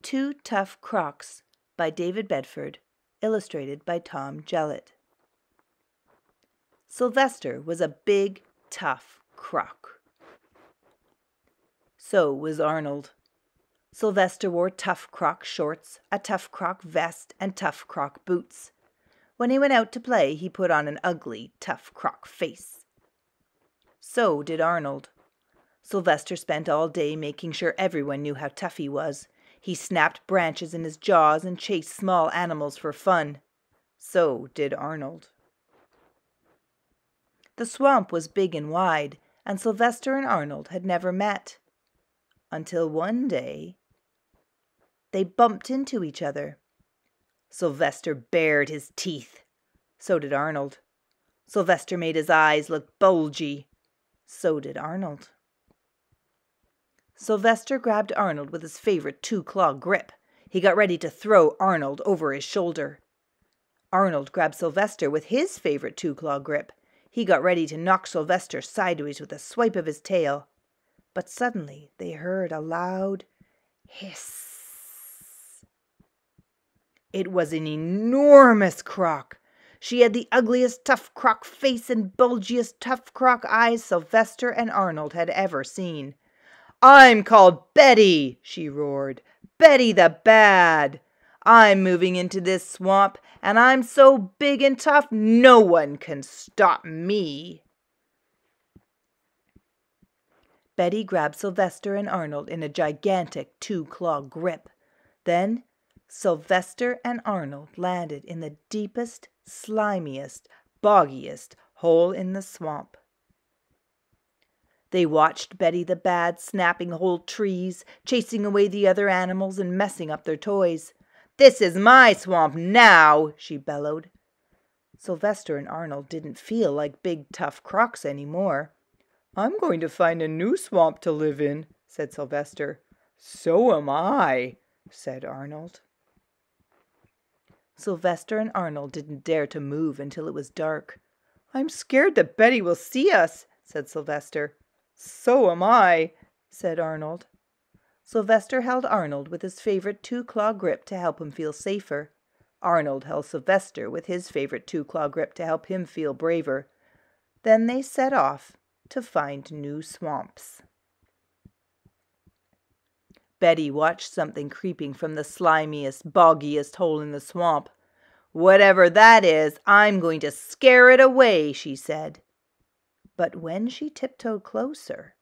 Two Tough Crocs by David Bedford, illustrated by Tom Jellett. Sylvester was a big, tough croc. So was Arnold. Sylvester wore tough croc shorts, a tough croc vest, and tough croc boots. When he went out to play, he put on an ugly, tough croc face. So did Arnold. Sylvester spent all day making sure everyone knew how tough he was. He snapped branches in his jaws and chased small animals for fun. So did Arnold. The swamp was big and wide, and Sylvester and Arnold had never met. Until one day, they bumped into each other. Sylvester bared his teeth. So did Arnold. Sylvester made his eyes look bulgy. So did Arnold. Sylvester grabbed Arnold with his favorite two-claw grip. He got ready to throw Arnold over his shoulder. Arnold grabbed Sylvester with his favorite two-claw grip. He got ready to knock Sylvester sideways with a swipe of his tail. But suddenly they heard a loud hiss. It was an enormous croc. She had the ugliest tough croc face and bulgiest tough croc eyes Sylvester and Arnold had ever seen. "I'm called Betty," she roared. "Betty the Bad. I'm moving into this swamp, and I'm so big and tough no one can stop me." Betty grabbed Sylvester and Arnold in a gigantic two-claw grip. Then Sylvester and Arnold landed in the deepest, slimiest, boggiest hole in the swamp. They watched Betty the Bad snapping whole trees, chasing away the other animals and messing up their toys. "This is my swamp now," she bellowed. Sylvester and Arnold didn't feel like big, tough crocs anymore. "I'm going to find a new swamp to live in," said Sylvester. "So am I," said Arnold. Sylvester and Arnold didn't dare to move until it was dark. "I'm scared that Betty will see us," said Sylvester. "So am I," said Arnold. Sylvester held Arnold with his favorite two-claw grip to help him feel safer. Arnold held Sylvester with his favorite two-claw grip to help him feel braver. Then they set off to find new swamps. Betty watched something creeping from the slimiest, boggiest hole in the swamp. "Whatever that is, I'm going to scare it away," she said. But when she tiptoed closer,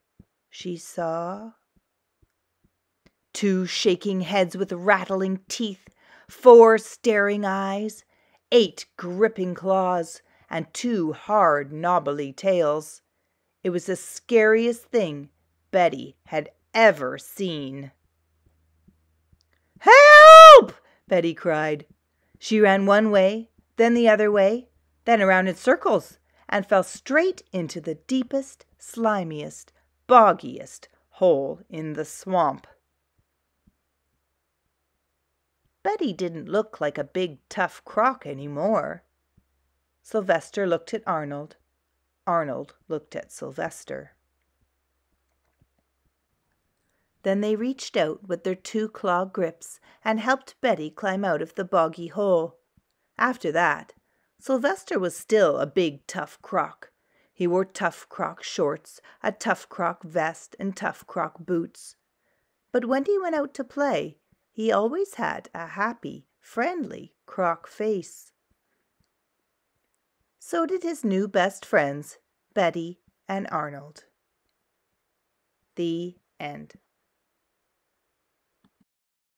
she saw two shaking heads with rattling teeth, 4 staring eyes, 8 gripping claws, and 2 hard, knobbly tails. It was the scariest thing Betty had ever seen. "Help!" Betty cried. She ran one way, then the other way, then around in circles, and fell straight into the deepest, slimiest, boggiest hole in the swamp. Betty didn't look like a big, tough croc anymore. Sylvester looked at Arnold. Arnold looked at Sylvester. Then they reached out with their two-claw grips and helped Betty climb out of the boggy hole. After that, Sylvester was still a big, tough croc. He wore tough croc shorts, a tough croc vest, and tough croc boots. But when he went out to play, he always had a happy, friendly croc face. So did his new best friends, Betty and Arnold. The end.